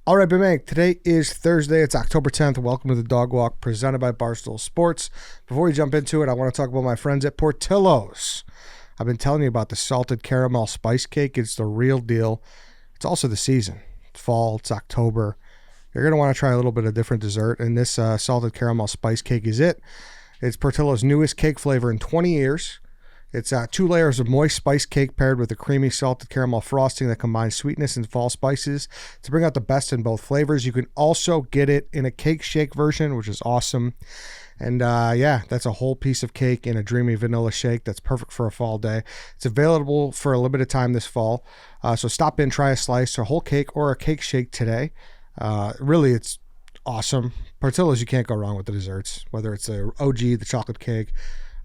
All right, Bimang, today is Thursday. It's October 10th. Welcome to the Dog Walk presented by Barstool Sports. Before we jump into it, I want to talk about my friends at Portillo's. I've been telling you about the salted caramel spice cake. It's the real deal. It's also the season. It's fall. It's October. You're going to want to try a little bit of different dessert, and this salted caramel spice cake is it. It's Portillo's newest cake flavor in 20 years. It's 2 layers of moist spice cake paired with a creamy salted caramel frosting that combines sweetness and fall spices to bring out the best in both flavors. You can also get it in a cake shake version, which is awesome. And that's a whole piece of cake in a dreamy vanilla shake that's perfect for a fall day. It's available for a limited time this fall. So stop in, try a slice, a whole cake, or a cake shake today. Really, it's awesome. Portillo's, you can't go wrong with the desserts, whether it's the OG, the chocolate cake.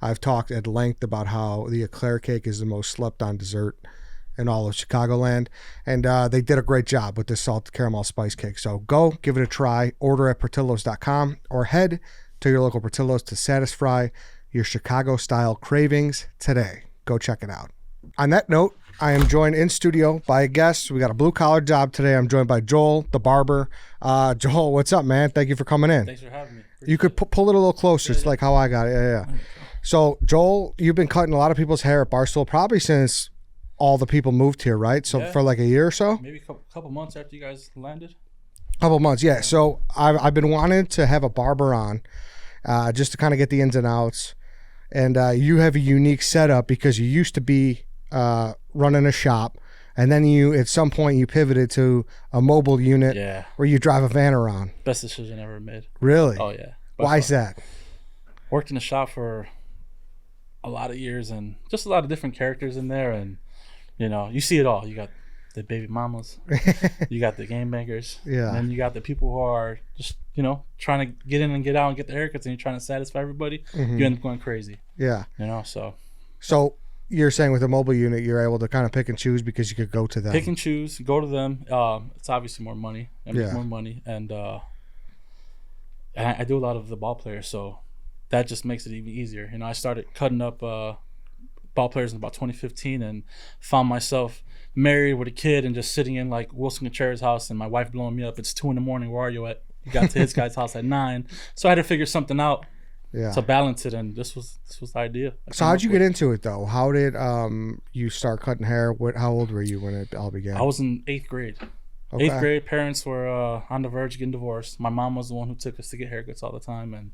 I've talked at length about how the eclair cake is the most slept on dessert in all of Chicagoland. And they did a great job with this salted caramel spice cake. So go give it a try. Order at Portillos.com or head to your local Portillo's to satisfy your Chicago-style cravings today. Go check it out. On that note, I am joined in studio by a guest. We got a blue-collar job today. I'm joined by Joel, the barber. Joel, what's up, man? Thank you for coming in. Thanks for having me. You could pull it a little closer. It's like how I got it. Yeah. So, Joel, you've been cutting a lot of people's hair at Barstool probably since all the people moved here, right? So for like a year or so? Maybe a couple months after you guys landed. Couple months, yeah. So I've been wanting to have a barber on just to kind of get the ins and outs. And you have a unique setup because you used to be running a shop. And then at some point, you pivoted to a mobile unit where you drive a van around. Best decision ever made. Really? Oh, yeah. Why is that? Worked in the shop for a lot of years and just a lot of different characters in there. And, you see it all. You got the baby mamas. You got the game bangers. Yeah. And then you got the people who are just, trying to get in and get out and get the haircuts, and you're trying to satisfy everybody. Mm-hmm. You end up going crazy. Yeah. So you're saying with a mobile unit, you're able to kind of pick and choose because you could go to them. Pick and choose, go to them. It's obviously more money. More money. And I do a lot of the ball players, so that just makes it even easier. I started cutting up ball players in about 2015 and found myself married with a kid and just sitting in like Wilson Contreras' house and my wife blowing me up. It's 2 a.m. Where are you at? You got to his guy's house at 9. So I had to figure something out to balance it, and this was the idea. So how'd you get into it though? How did you start cutting hair? How old were you when it all began? I was in 8th grade. Okay. 8th grade, parents were on the verge of getting divorced. My mom was the one who took us to get haircuts all the time, and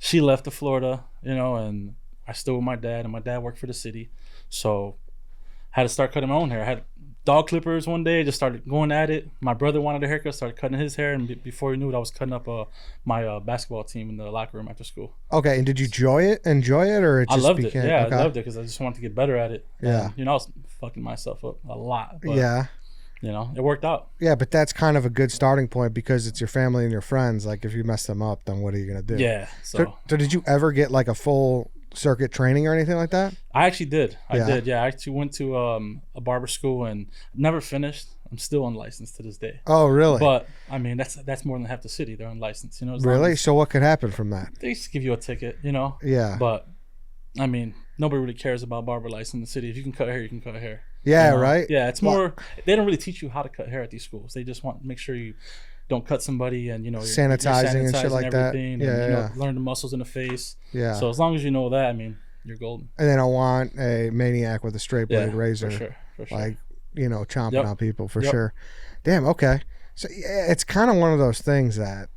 she left to Florida, and I still with my dad, and my dad worked for the city. So I had to start cutting my own hair. I had dog clippers one day, just started going at it. My brother wanted a haircut, started cutting his hair, and before he knew it, I was cutting up my basketball team in the locker room after school. Okay, and did you enjoy it, or it just I loved became... it. Yeah, okay. I loved it because I just wanted to get better at it. Yeah. And, I was fucking myself up a lot. But, yeah. It worked out. Yeah, but that's kind of a good starting point because it's your family and your friends. Like, if you mess them up, then what are you going to do? Yeah. So did you ever get like a full circuit training or anything like that? I actually did. I actually went to a barber school and never finished. I'm still unlicensed to this day. Oh, really? But, that's more than half the city. They're unlicensed, Really? So what could happen from that? They just give you a ticket, Yeah. But, nobody really cares about barber license in the city. If you can cut hair, you can cut hair. Yeah, right? Yeah, it's more, they don't really teach you how to cut hair at these schools. They just want to make sure you don't cut somebody and, you're sanitizing and shit like that. And, learn the muscles in the face. Yeah. So as long as you know that, you're golden. And they don't want a maniac with a straight blade razor. For sure. Like, chomping on people for sure. Damn, okay. So yeah, it's kind of one of those things that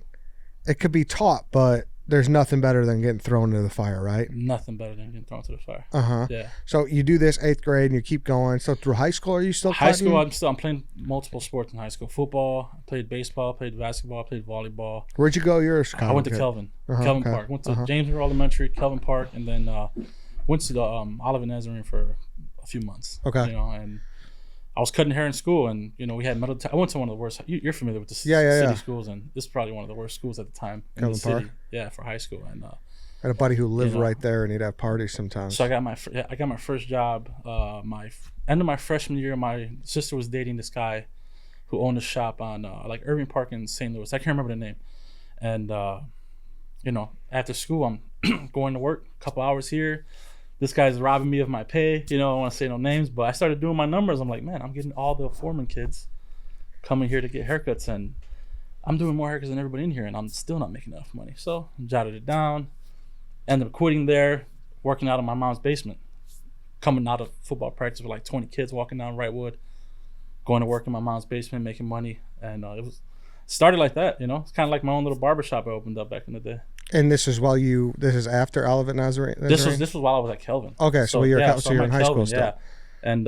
it could be taught, but there's nothing better than getting thrown into the fire, right? Nothing better than getting thrown into the fire. Uh-huh. Yeah. So you do this 8th grade and you keep going. So through high school, are you still high cutting? School? I'm playing multiple sports in high school. Football, I played baseball, played basketball, played volleyball. Where'd you go? You're a Chicago I went to kid. Kelvin Park. Went to James River Elementary, Kelvin Park, and then went to the Olive and Nazarene for a few months. Okay. And I was cutting hair in school, and we had metal. I went to one of the worst. You're familiar with the city schools, and this is probably one of the worst schools at the time in Kelvin the city. Park? Yeah, for high school. And I had a buddy who lived right there, and he'd have parties sometimes. So I got my first job. End of my freshman year, my sister was dating this guy who owned a shop on like Irving Park in St. Louis. I can't remember the name. And after school, I'm going to work. A couple hours here. This guy's robbing me of my pay. I don't want to say no names, but I started doing my numbers. I'm like, man, I'm getting all the foreman kids coming here to get haircuts, and I'm doing more haircuts than everybody in here, and I'm still not making enough money. So I jotted it down. Ended up quitting there, working out in my mom's basement. Coming out of football practice with like 20 kids walking down Wrightwood, going to work in my mom's basement, making money. And it started like that, you know. It's kind of like my own little barbershop I opened up back in the day. And this is this is after Olivet Nazarene? This was while I was at Kelvin. Okay, so you're in high school still. Yeah. And,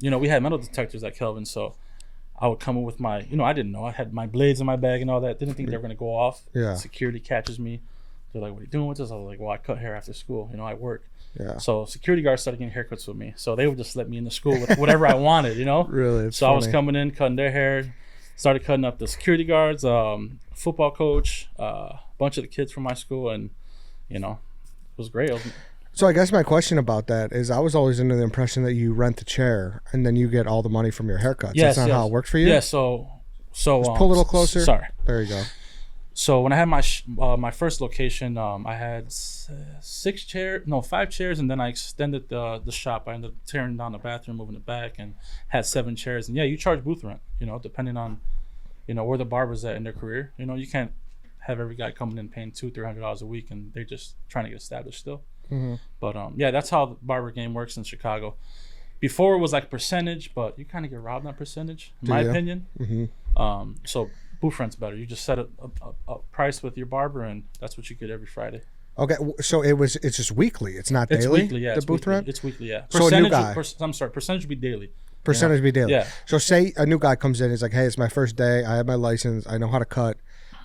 you know, we had metal detectors at Kelvin, so I would come in with my, you know, I didn't know. I had my blades in my bag and all that. Didn't think they were going to go off. Yeah. Security catches me. They're like, what are you doing with this? I was like, well, I cut hair after school. You know, I work. Yeah. So security guards started getting haircuts with me. So they would just let me in the school with whatever I wanted, you know? Really? So funny. I was coming in, cutting their hair, started cutting up the security guards, football coach, a bunch of the kids from my school, and, you know, it was great. So I guess my question about that is I was always under the impression that you rent the chair and then you get all the money from your haircuts. Yes, That's not how it worked for you? Yeah, so just pull a little closer. Sorry. There you go. So when I had my first location, I had 5 chairs, and then I extended the shop. I ended up tearing down the bathroom, moving it back, and had 7 chairs. And yeah, you charge booth rent, you know, depending on, you know, where the barber's at in their career. You know, you can't have every guy coming in paying $200-$300 a week, and they're just trying to get established still. Mm-hmm. But yeah, that's how the barber game works in Chicago. Before it was like percentage, but you kind of get robbed on percentage, in my opinion. Mm-hmm. So booth rent's better. You just set a price with your barber, and that's what you get every Friday. Okay, so it's just weekly. It's not daily. It's weekly, yeah. The booth rent. It's weekly, yeah. So a new guy. I'm sorry. Percentage would be daily. Percentage be daily. Yeah. So say a new guy comes in. He's like, "Hey, it's my first day. I have my license. I know how to cut.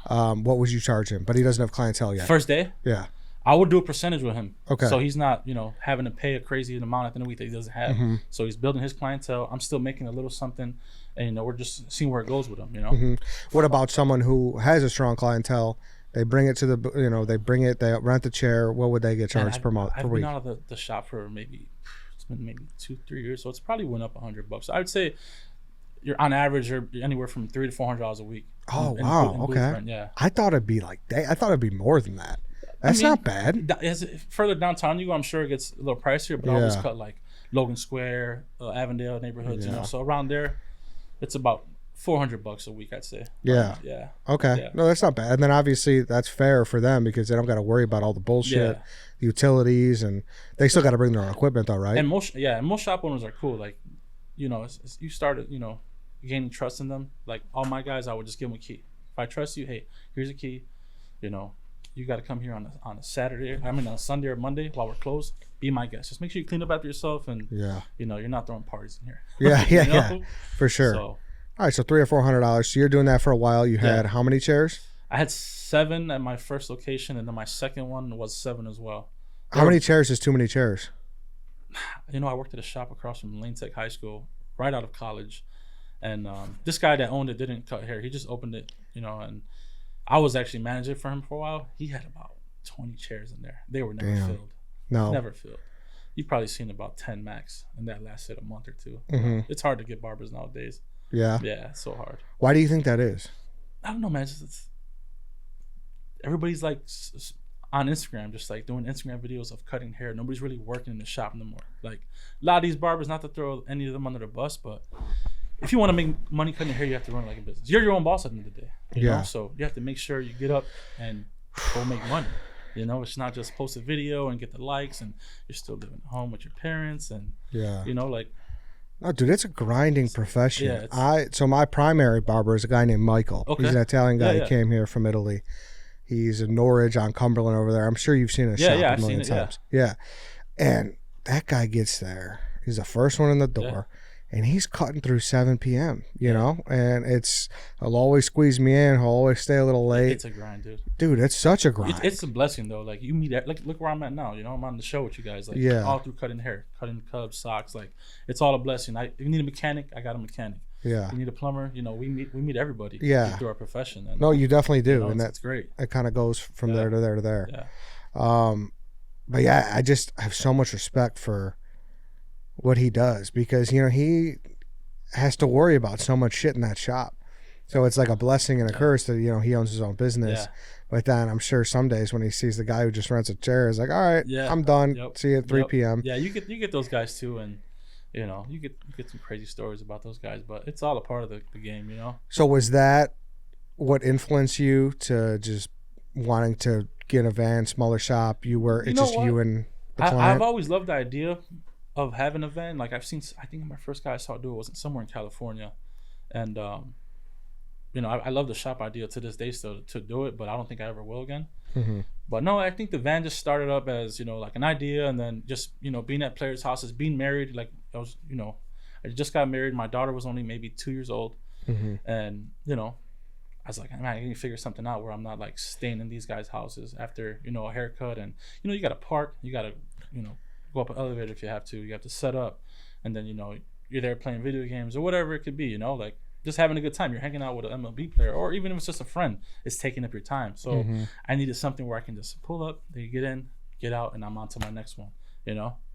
What would you charge him?" But he doesn't have clientele yet. First day. Yeah. I would do a percentage with him. Okay. So he's not, you know, having to pay a crazy amount at the end of the week that he doesn't have. Mm-hmm. So he's building his clientele. I'm still making a little something, and, you know, we're just seeing where it goes with him, you know. Mm-hmm. What about someone who has a strong clientele? They bring it to the, you know, they rent the chair. What would they get charged per month, per week? I've been out of the shop for maybe 2-3 years, so it's probably went up $100. I would say you're on average, you're anywhere from $300 to $400 a week. Oh, wow. Okay. Rent, yeah. I thought it'd be I thought it'd be more than that. That's not bad. As further downtown you go, I'm sure it gets a little pricier, but I always cut like Logan Square, Avondale neighborhoods, you know. So around there, it's about $400 a week, I'd say. Yeah. Yeah. Okay. Yeah. No, that's not bad. And then obviously that's fair for them because they don't got to worry about all the bullshit, utilities, and they still got to bring their own equipment though, right? And most shop owners are cool. Like, you know, you started, you know, gaining trust in them. Like all my guys, I would just give them a key. If I trust you, hey, here's a key. You know, you got to come here on a Saturday. I mean, on a Sunday or Monday while we're closed. Be my guest. Just make sure you clean up after yourself, and you know, you're not throwing parties in here. Yeah, for sure. So, all right, so $300 or $400. So you're doing that for a while. You had how many chairs? I had 7 at my first location, and then my second one was 7 as well. How many chairs is too many chairs? You know, I worked at a shop across from Lane Tech High School, right out of college, and this guy that owned it didn't cut hair. He just opened it, you know, and I was actually managing for him for a while. He had about 20 chairs in there. They were never filled. No. Never filled. You've probably seen about 10 max, and that lasted a month or two. Mm-hmm. It's hard to get barbers nowadays. Yeah. Yeah, it's so hard. Why do you think that is? I don't know, man. Everybody's like on Instagram, just like doing Instagram videos of cutting hair. Nobody's really working in the shop no more. Like a lot of these barbers, not to throw any of them under the bus, but if you want to make money cutting hair, you have to run it like a business. You're your own boss at the end of the day. You know? So you have to make sure you get up and go make money. You know, it's not just post a video and get the likes, and you're still living at home with your parents, and you know, like. Oh, dude, it's a grinding profession. Yeah, so my primary barber is a guy named Michael. Okay. He's an Italian guy. He came here from Italy. He's in Norwich on Cumberland over there. I'm sure you've seen his shop a million times. Yeah. And that guy gets there. He's the first one in the door. And he's cutting through 7 p.m., you know? And he'll always squeeze me in. He'll always stay a little late. It's a grind, dude. Dude, it's such a grind. It's a blessing, though. Like, you meet, like, look where I'm at now. You know, I'm on the show with you guys. Like, all through cutting hair, cutting cubs, socks. Like, it's all a blessing. If you need a mechanic, I got a mechanic. Yeah. You need a plumber, you know, we meet everybody through our profession. And, no, you definitely do. You know, and that's great. It kind of goes from there to there to there. Yeah. But yeah, I have so much respect for what he does because, you know, he has to worry about so much shit in that shop. So it's like a blessing and a curse that, you know, he owns his own business. Yeah. But then I'm sure some days when he sees the guy who just rents a chair, he's like, all right, I'm done. See you at 3 p.m. Yeah, you get those guys too, and you know, you get some crazy stories about those guys, but it's all a part of the game, you know. So was that what influenced you to just wanting to get a van, smaller shop? You were, it's just you and the client? I've always loved the idea of having a van. Like I think my first guy I saw do it was somewhere in California. And, I love the shop idea to this day still to do it, but I don't think I ever will again. Mm-hmm. But no, I think the van just started up as, like an idea, and then just, being at players' houses, being married. Like I was, I just got married. My daughter was only maybe 2 years old. Mm-hmm. And, I was like, man, I need to figure something out where I'm not like staying in these guys' houses after, a haircut. And, you got to park, you got to, go up an elevator if you have to. You have to set up. And then, you're there playing video games or whatever it could be, like just having a good time. You're hanging out with an MLB player, or even if it's just a friend, it's taking up your time. So I needed something where I can just pull up, they get in, get out, and I'm on to my next one,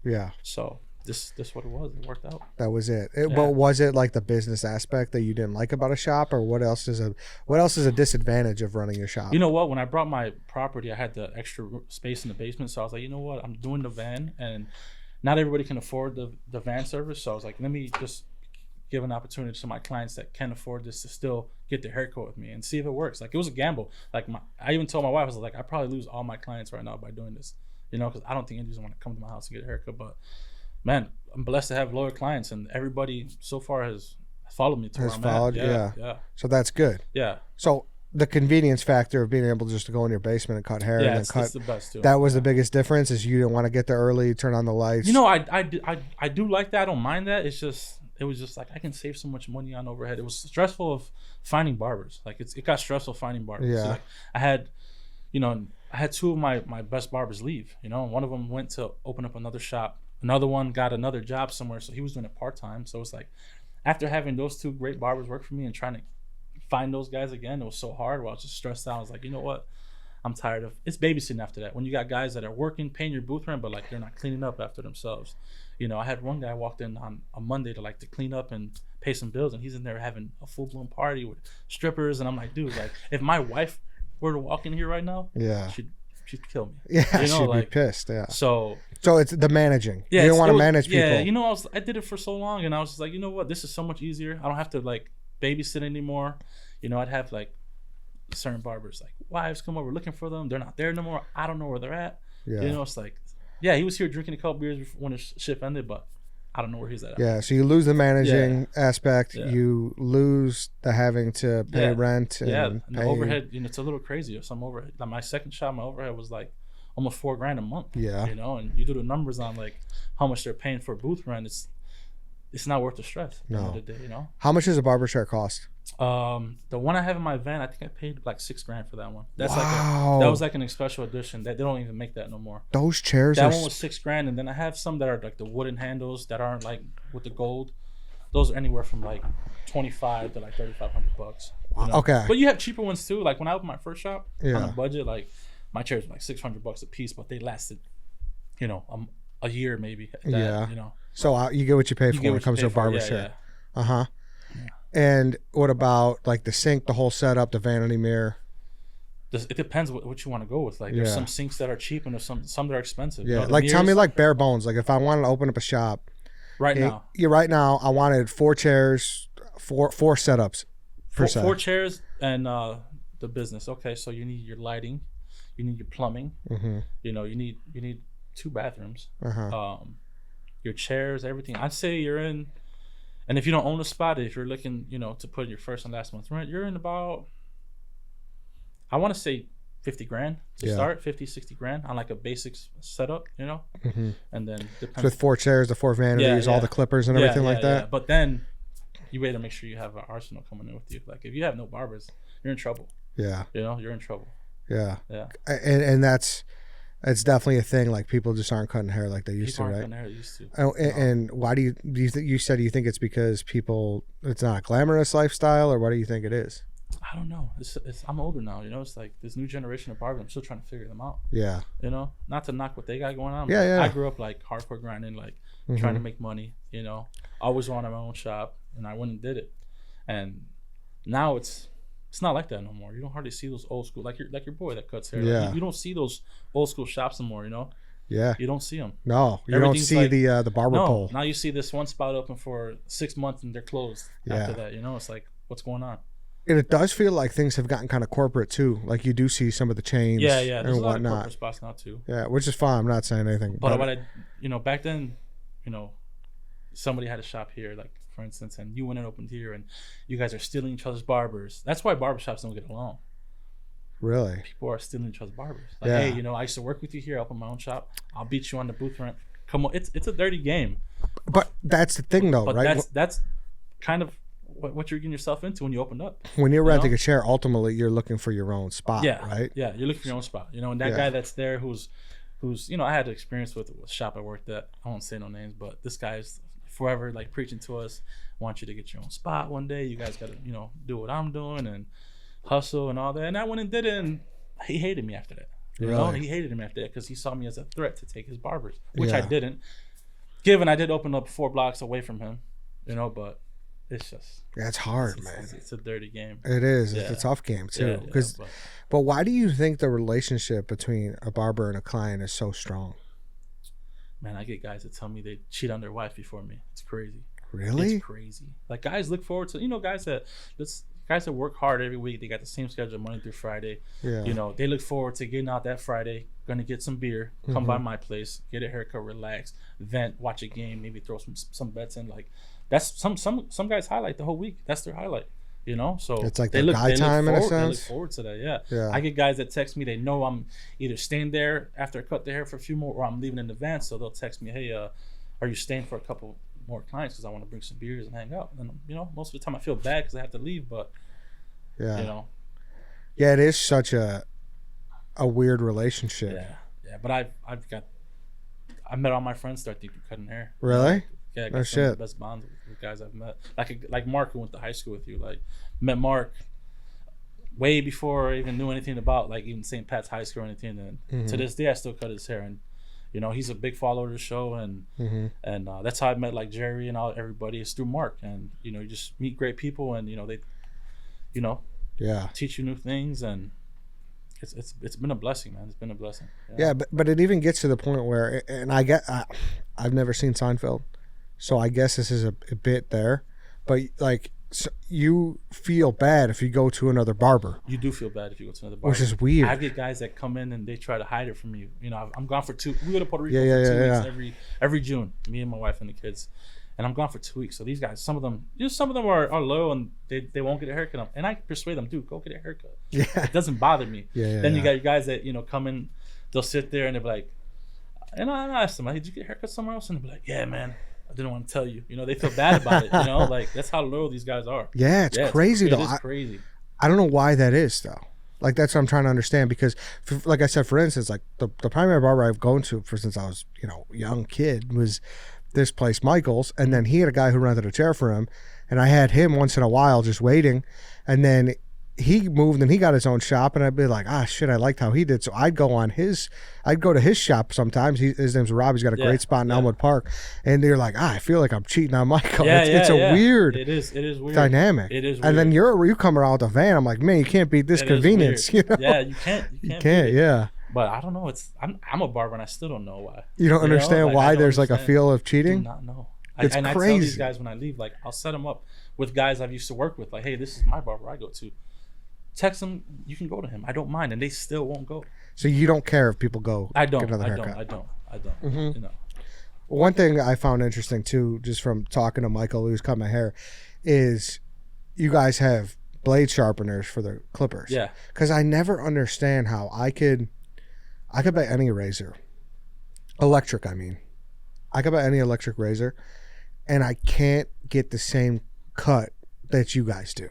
Yeah. So this what it was. It worked out. That was it. But was it like the business aspect that you didn't like about a shop, or what else is a disadvantage of running a shop? You know what? When I brought my property, I had the extra space in the basement, so I was like, you know what? I'm doing the van, and not everybody can afford the van service. So I was like, let me just give an opportunity to my clients that can afford this to still get their haircut with me and see if it works. Like it was a gamble. Like I even told my wife, I was like, I probably lose all my clients right now by doing this, because I don't think Indians want to come to my house and get a haircut. But man, I'm blessed to have loyal clients, and everybody so far has followed me to where I'm at. Yeah. So that's good. Yeah. So the convenience factor of being able just to go in your basement and cut hair and then cut. It's the best too. That was the biggest difference, is you didn't want to get there early, turn on the lights. I do like that. I don't mind that. It was just like I can save so much money on overhead. It was stressful of finding barbers. Like it got stressful finding barbers. Yeah. So like I had two of my best barbers leave. One of them went to open up another shop. Another one got another job somewhere, so he was doing it part-time. So it's like after having those two great barbers work for me and trying to find those guys again, it was so hard. Where I was just stressed out. I was like, you know what? I'm tired of it's babysitting after that. When you got guys that are working, paying your booth rent, but like they're not cleaning up after themselves. I had one guy walked in on a Monday to clean up and pay some bills, and he's in there having a full-blown party with strippers, and I'm like, dude, like if my wife were to walk in here right now, she'd kill me. Yeah, she'd be pissed. Yeah. So it's the managing. Yeah, you don't want to manage people. Yeah, I did it for so long, and I was just like, you know what, this is so much easier. I don't have to like babysit anymore. I'd have like certain barbers like wives come over looking for them. They're not there no more. I don't know where they're at. Yeah. It's like, yeah, he was here drinking a couple beers when his shift ended, but I don't know where he's at. Yeah, so you lose the managing aspect. Yeah. You lose the having to pay rent. And the overhead. It's a little crazy. Some overhead. Like my second shop, my overhead was like almost $4,000 a month. Yeah. And you do the numbers on like how much they're paying for booth rent. It's not worth the stress. At the end of the day, How much does a barbershop cost? The one I have in my van, I think I paid like $6,000 for that one. That's that was like an special edition. That they don't even make that no more. Those chairs. That one was $6,000, and then I have some that are like the wooden handles that aren't like with the gold. Those are anywhere from like $2,500 to like $3,500. Okay. But you have cheaper ones too. Like when I opened my first shop on a budget, like my chairs were like $600 a piece, but they lasted, a year maybe. So you get what you pay for when it comes to a barbershop. Yeah. And what about like the sink, the whole setup, the vanity mirror? It depends what you want to go with. Like there's some sinks that are cheap and there's some that are expensive. Yeah, tell me like bare bones. Like if I wanted to open up a shop right now, I wanted 4 chairs, four setups per se. 4 chairs and the business. Okay, so you need your lighting, you need your plumbing. Mm-hmm. You need 2 bathrooms. Your chairs, everything. I'd say you're in. And if you don't own a spot, if you're looking, to put your first and last month's rent, you're in about, I want to say $50,000 to start, 50, 60 grand on like a basic setup, and then with 4 chairs, the 4 vanities, all the clippers and everything like that. Yeah. But then you better make sure you have an arsenal coming in with you. Like if you have no barbers, you're in trouble. Yeah. You're in trouble. Yeah. Yeah. And it's definitely a thing. Like people just aren't cutting hair like they used to, right? Cutting hair used to. Oh, and why do you think you think it's because it's not a glamorous lifestyle, or what do you think it is? I don't know. I'm older now, It's like this new generation of barbers. I'm still trying to figure them out. Yeah. Not to knock what they got going on. Yeah. I grew up like hardcore grinding, like trying to make money. Always wanted my own shop, and I went and did it. And now it's not like that no more. You don't hardly see those old school like your boy that cuts hair. Yeah. Like, you don't see those old school shops anymore. Yeah. You don't see them. No, you don't see like, the barber pole. Now you see this one spot open for 6 months and they're closed after that. It's like, what's going on? And it does feel like things have gotten kind of corporate too. Like you do see some of the chains There's and a lot of whatnot. corporate spots now too. Yeah, which is fine. I'm not saying anything. But what back then, somebody had a shop here, like for instance, and you went and opened here, and you guys are stealing each other's barbers. That's why barbershops don't get along. Really? People are stealing each other's barbers. Like, hey, I used to work with you here. I open my own shop. I'll beat you on the booth rent. Come on, it's a dirty game. But that's the thing, though, but right? That's kind of what you're getting yourself into when you opened up. When you're renting a chair, ultimately you're looking for your own spot, right? Yeah, you're looking for your own spot. And that guy that's there who's I had experience with a shop I worked at. I won't say no names, but this guy is forever like preaching to us. Want you to get your own spot one day. You guys got to do what I'm doing and hustle and all that. And I went and did it, and he hated me after that. He hated him after that because he saw me as a threat to take his barbers, which I didn't. Given I did open up 4 blocks away from him, but it's just it's hard, man. It's a dirty game. It is. It's a tough game too. But why do you think the relationship between a barber and a client is so strong? Man, I get guys that tell me they cheat on their wife before me. It's crazy. Really? It's crazy. Like guys look forward to guys that work hard every week. They got the same schedule Monday through Friday. Yeah. They look forward to getting out that Friday, gonna get some beer, come by my place, get a haircut, relax, vent, watch a game, maybe throw some bets in. Like that's some guys highlight the whole week. That's their highlight. So it's like their guy time in a sense. They look forward to that. Yeah. I get guys that text me. They know I'm either staying there after I cut their hair for a few more, or I'm leaving in advance. So they'll text me, hey, are you staying for a couple more clients because I want to bring some beers and hang out. And most of the time I feel bad because I have to leave, but yeah, it is such a weird relationship. Yeah. But I met all my friends start deep cutting hair. Really? Yeah, I got some of the best bonds with guys I've met. Like Mark, who went to high school with you. Like met Mark way before I even knew anything about like even St. Pat's High School or anything. And to this day, I still cut his hair. And he's a big follower of the show. And that's how I met like Jerry and everybody is through Mark. And you just meet great people, and they teach you new things, and it's been a blessing, man. It's been a blessing. Yeah, but it even gets to the point where, and I've never seen Seinfeld. So I guess this is a bit there, but like you feel bad if you go to another barber. You do feel bad if you go to another barber, which is weird. I get guys that come in and they try to hide it from you. I'm gone for 2. We go to Puerto Rico for 2 weeks every June. Me and my wife and the kids, and I'm gone for 2 weeks. So these guys, some of them are low and they won't get a haircut. And I persuade them, dude, go get a haircut. Yeah, it doesn't bother me. Then you got your guys that come in, they'll sit there and they'll be like, and I ask them, did you get a haircut somewhere else? And they'll be like, yeah, man. I didn't want to tell you. They feel bad about it. Like that's how loyal these guys are. Yeah, it's crazy though. It is crazy. I don't know why that is though. Like that's what I'm trying to understand because, like I said, for instance, like the primary barber I've gone to since I was young kid was this place Michael's, and then he had a guy who rented a chair for him, and I had him once in a while just waiting, and then he moved and he got his own shop, and I'd be like, shit, I liked how he did. So I'd go to his shop sometimes. His name's Rob. He's got a great spot in Elmwood Park. And they're like, I feel like I'm cheating on Michael. It's a weird it is weird dynamic. It is weird. And then you come around with a van. I'm like, man, you can't beat this convenience. Yeah, you can't. You can't, yeah. But I don't know. I'm a barber and I still don't know why. You don't understand why there's like a feel of cheating? I do not know. It's crazy. I tell these guys when I leave, like I'll set them up with guys I've used to work with. Like, hey, this is my barber I go to. Text them, you can go to him. I don't mind, and they still won't go. So you don't care if people go. I don't. Get another I haircut. don't. Mm-hmm. One thing I found interesting too, just from talking to Michael, who's cut my hair, is you guys have blade sharpeners for the clippers. Yeah. Because I never understand how I could buy any razor, electric. I mean, I could buy any electric razor, and I can't get the same cut that you guys do.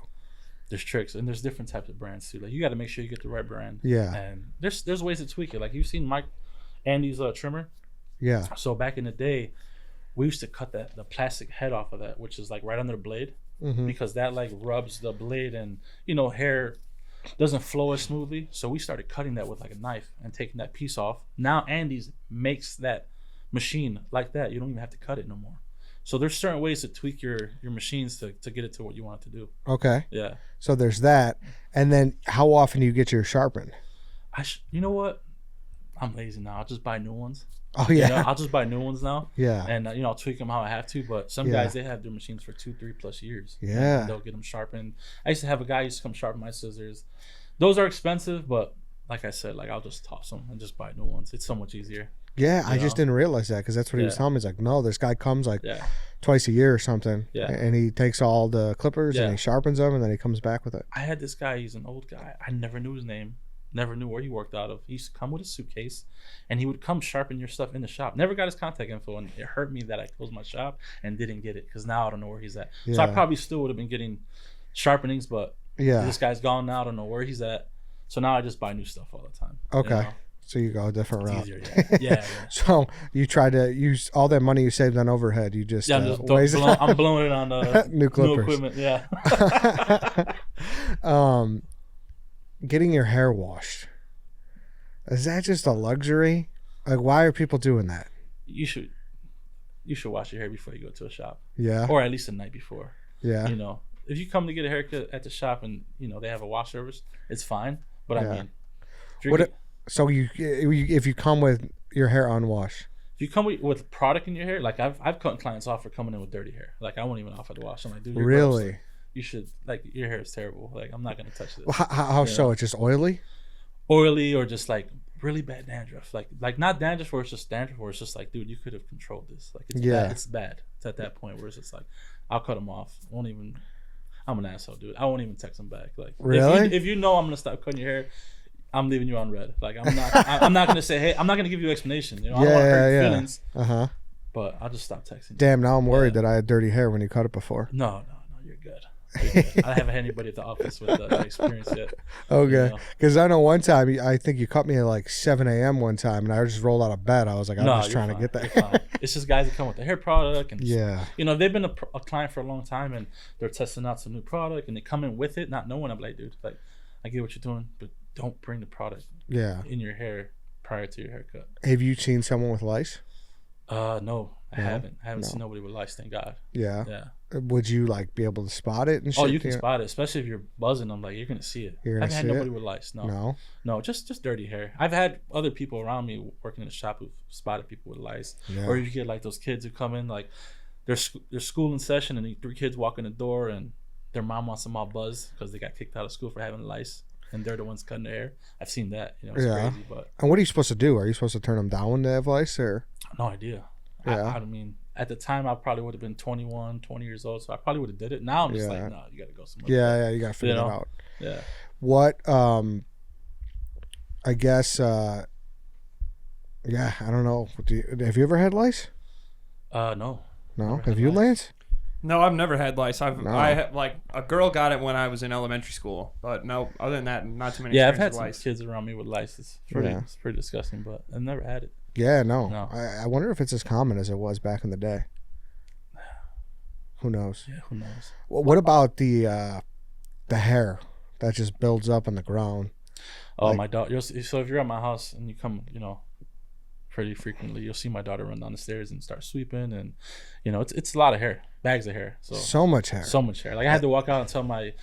There's tricks, and there's different types of brands too. Like you got to make sure you get the right brand. Yeah. And there's ways to tweak it. Like you've seen Andy's trimmer. Yeah. So back in the day, we used to cut the plastic head off of that, which is like right under the blade, because that like rubs the blade, and hair doesn't flow as smoothly. So we started cutting that with like a knife and taking that piece off. Now Andy's makes that machine like that. You don't even have to cut it no more. So there's certain ways to tweak your machines to get it to what you want it to do. Okay. Yeah. So there's that. And then how often do you get your sharpened? You know what? I'm lazy now. I'll just buy new ones. Oh yeah. You know, I'll just buy new ones now. Yeah. And I'll tweak them how I have to. But some guys, they have their machines for 2-3+ years. Yeah. And they'll get them sharpened. I used to have a guy who used to come sharpen my scissors. Those are expensive, but like I said, like I'll just toss them and just buy new ones. It's so much easier. Yeah, I just didn't realize that because that's what he was telling me. He's like, no, this guy comes like twice a year or something. Yeah. And he takes all the clippers and he sharpens them and then he comes back with it. I had this guy. He's an old guy. I never knew his name. Never knew where he worked out of. He used to come with a suitcase and he would come sharpen your stuff in the shop. Never got his contact info, and it hurt me that I closed my shop and didn't get it because now I don't know where he's at. So I probably still would have been getting sharpenings, but this guy's gone now. I don't know where he's at. So now I just buy new stuff all the time. Okay. You know? So you go a different route. Easier, yeah. So you try to use all that money you saved on overhead. You just, I'm blowing it on new clippers. New equipment. Yeah. Getting your hair washed, is that just a luxury? Like, why are people doing that? You should wash your hair before you go to a shop. Yeah. Or at least the night before. Yeah. You know, if you come to get a haircut at the shop and they have a wash service, it's fine. But I mean, if you come with your hair unwashed, if you come with product in your hair, like I've cut clients off for coming in with dirty hair. Like I won't even offer to wash. I'm like, dude, really? You should, like, your hair is terrible. Like, I'm not gonna touch this. Well, how so? It's just oily or just like really bad dandruff. Like not dandruff where it's just dandruff, where it's just like, dude, you could have controlled this. Like it's bad. It's bad. It's at that point where it's just like, I'll cut them off. I'm an asshole, dude. I won't even text them back. Like, really? If you know I'm gonna stop cutting your hair, I'm leaving you on red. Like I'm not gonna say, hey, I'm not gonna give you an explanation. I don't want to hurt your feelings. But I'll just stop texting. Damn, now I'm worried that I had dirty hair when you cut it before. No, you're good. I haven't had anybody at the office with that experience yet. Okay, because I know one time I think you cut me at like 7 a.m. one time, and I just rolled out of bed. I was like, I'm just trying to get that. It's just guys that come with the hair product, and they've been a client for a long time, and they're testing out some new product, and they come in with it, not knowing. I'm like, dude, like, I get what you're doing, but don't bring the product in your hair prior to your haircut. Have you seen someone with lice? No, I haven't. I haven't seen nobody with lice, thank God. Yeah. Would you like be able to spot it and shit? Oh, you can spot it, especially if you're buzzing them. Like, you're gonna see it. I haven't had nobody with lice. No, just dirty hair. I've had other people around me working in the shop who've spotted people with lice. Or you get like those kids who come in, like their school in session, and 3 kids walk in the door, and their mom wants them all buzzed because they got kicked out of school for having lice, and they're the ones cutting their hair. I've seen that. It's crazy. But and what are you supposed to do? Are you supposed to turn them down when they have lice, or? No idea. I mean, at the time, I probably would have been 21, 20 years old, so I probably would have did it. Now I'm just like, no, you got to go somewhere. Yeah, you got to figure it out. Yeah. What, I guess, I don't know. Have you ever had lice? No. No? Have you, Lance? No, I've never had lice. I had, like, a girl got it when I was in elementary school, but no, other than that, not too many. Yeah, I've had some kids around me with lice. It's pretty disgusting, but I've never had it. Yeah, no. I wonder if it's as common as it was back in the day. Who knows? Yeah, who knows? Well, what about the hair that just builds up on the ground? Oh, my daughter. So if you're at my house and you come, pretty frequently, you'll see my daughter run down the stairs and start sweeping, and it's a lot of hair, bags of hair. So much hair. Like, I had to walk out and tell my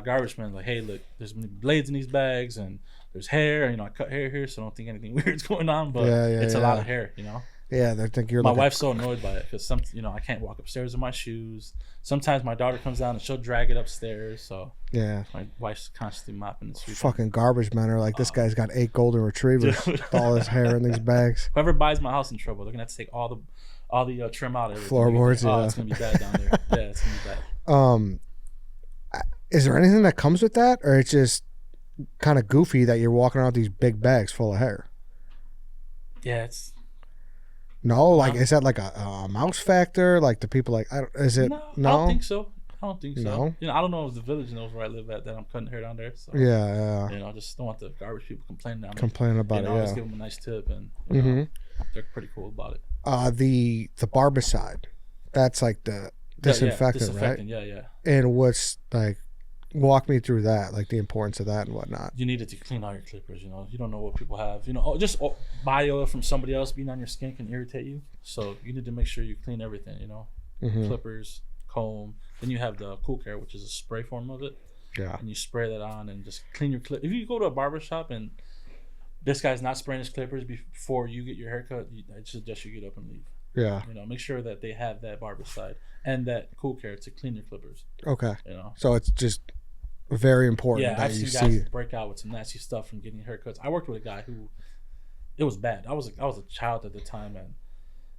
garbage man, like, hey, look, there's blades in these bags, and there's hair, and I cut hair here, so I don't think anything weird's going on, but it's a lot of hair, Yeah, they think you're. My wife's so annoyed by it because I can't walk upstairs in my shoes. Sometimes my daughter comes down and she'll drag it upstairs. So my wife's constantly mopping and sweeping. Fucking garbage men are like, this guy's got 8 golden retrievers with all his hair in these bags. Whoever buys my house in trouble, they're gonna have to take all the trim out of everything. Floorboards. It's gonna be bad down there. Yeah, it's gonna be bad. Is there anything that comes with that, or it's just kind of goofy that you're walking around with these big bags full of hair? Yeah, it's. No, like, is that like a mouse factor? Like, the people like, is it? No, I don't think so. No? I don't know if the village knows where I live at that I'm cutting hair down there. So, yeah. I just don't want the garbage people complaining. About it. I always give them a nice tip, and they're pretty cool about it. The barbicide, that's like the disinfectant, right? Yeah. And what's like? Walk me through that, like the importance of that and whatnot. You need it to clean all your clippers. You don't know what people have. Just body oil from somebody else being on your skin can irritate you. So you need to make sure you clean everything. Clippers, comb. Then you have the Cool Care, which is a spray form of it. Yeah. And you spray that on and just clean your clip. If you go to a barbershop and this guy's not spraying his clippers before you get your haircut, I suggest you get up and leave. Yeah. Make sure that they have that barber side and that cool care to clean your clippers. Okay. So it's just very important. Yeah, that I've seen guys break out with some nasty stuff from getting haircuts. I worked with a guy who, it was bad. I was a child at the time, and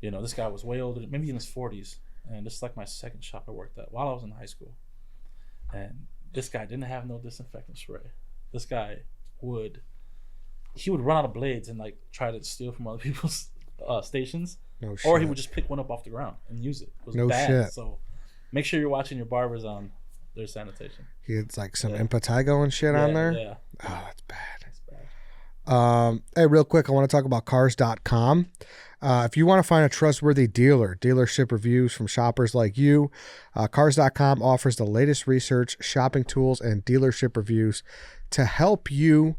this guy was way older, maybe in his 40s, and this is like my second shop I worked at while I was in high school. And this guy didn't have no disinfectant spray. This guy would run out of blades and like try to steal from other people's stations. No shit. Or he would just pick one up off the ground and use it. It was bad. Shit. So make sure you're watching your barbers on their sanitation. He had like some impetigo and shit on there? Yeah. Oh, that's bad. Hey, real quick, I want to talk about cars.com. If you want to find a trustworthy dealership reviews from shoppers like you, cars.com offers the latest research, shopping tools, and dealership reviews to help you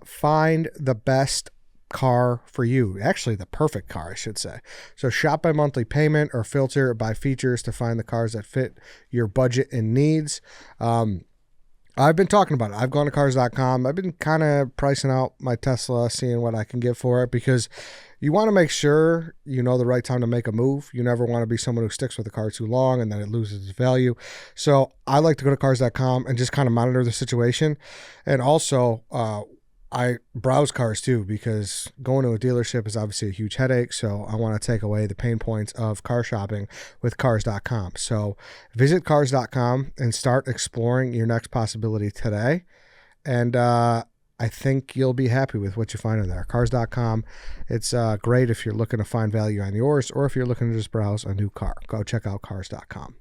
find the best car for you. Actually, the perfect car, I should say. So shop by monthly payment or filter by features to find the cars that fit your budget and needs. I've been talking about it. I've gone to cars.com. I've been kind of pricing out my Tesla, seeing what I can get for it, because you want to make sure you know the right time to make a move. You never want to be someone who sticks with the car too long and then it loses its value. So I like to go to cars.com and just kind of monitor the situation. And also, I browse cars too, because going to a dealership is obviously a huge headache. So I want to take away the pain points of car shopping with cars.com. So visit cars.com and start exploring your next possibility today. And I think you'll be happy with what you find in there. Cars.com. It's great if you're looking to find value on yours, or if you're looking to just browse a new car. Go check out cars.com.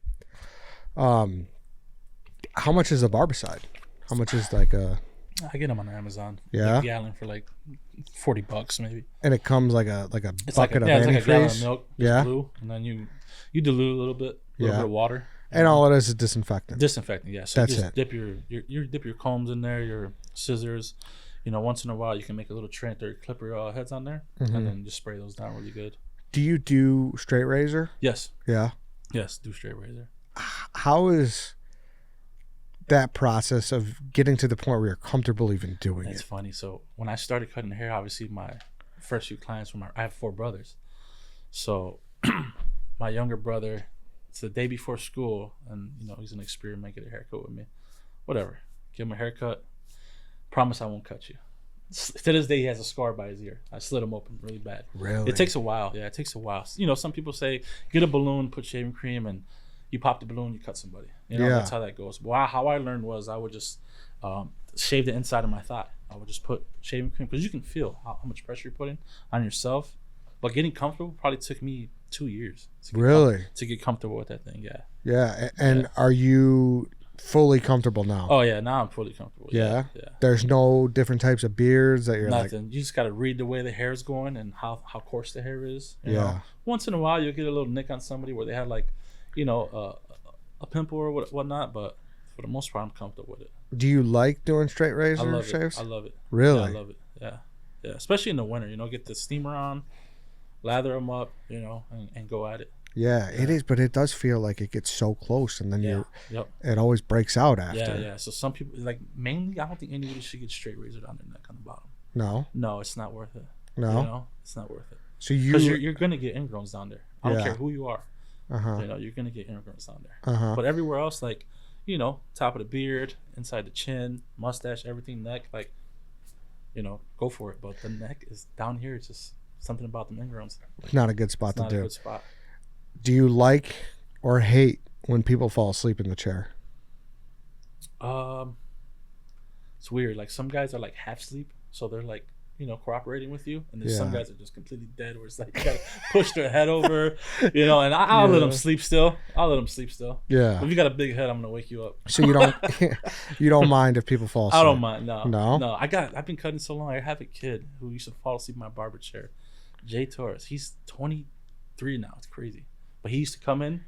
How much is a barbicide? How much is like a... I get them on Amazon. Yeah, a gallon for like $40 maybe. And it comes like a bucket of it's like a gallon of milk. Yeah, blue, and then you dilute a little bit of water. And all it is disinfectant. Disinfectant, yeah. So that's you just it. Dip your combs in there, your scissors. Once in a while you can make a little trim or clip your heads on there, and then just spray those down really good. Do you do straight razor? Yes. Yeah. Yes, do straight razor. How is that process of getting to the point where you're comfortable even doing it? It's funny. So when I started cutting hair, obviously my first few clients were I have 4 brothers. So my younger brother, it's the day before school, and he's gonna experiment, get a haircut with me. Whatever. Give him a haircut. Promise I won't cut you. To this day, he has a scar by his ear. I slit him open really bad. Really? It takes a while. Yeah, it takes a while. Some people say get a balloon, put shaving cream, and you pop the balloon, you cut somebody. That's how that goes. Well, how I learned was I would just shave the inside of my thigh. I would just put shaving cream, because you can feel how much pressure you're putting on yourself. But getting comfortable probably took me 2 years. To get comfortable with that thing, yeah. Yeah, and are you fully comfortable now? Oh, yeah, now I'm fully comfortable. Yeah? There's no different types of beards that you're Nothing. like... You just got to read the way the hair is going and how coarse the hair is. You yeah. know? Once in a while, you'll get a little nick on somebody where they have like, a pimple or whatnot, but for the most part, I'm comfortable with it. Do you like doing straight razor shaves? I love it. Really? Yeah, I love it. Yeah. Especially in the winter, get the steamer on, lather them up, and go at it. Yeah, it is, but it does feel like it gets so close, and then it always breaks out after. Yeah. So some people, mainly, I don't think anybody should get straight razored on their neck on the bottom. No, it's not worth it. No, it's not worth it. So because you're gonna get ingrowns down there. I don't care who you are. Uh-huh. You're gonna get ingrowns down there. Uh-huh. But everywhere else, top of the beard, inside the chin, mustache, everything, neck, go for it. But the neck is down here. It's just something about them ingrowns. Not a good spot to do. Not a good spot. Do you like or hate when people fall asleep in the chair? It's weird. Like some guys are like half sleep, so they're like cooperating with you, and then some guys are just completely dead, where it's like you gotta push their head over, and I'll let them sleep still. Yeah. If you got a big head, I'm gonna wake you up. So you don't mind if people fall asleep? I don't mind. No. No. I've been cutting so long. I have a kid who used to fall asleep in my barber chair. Jay Torres. He's 23 now. It's crazy. But he used to come in.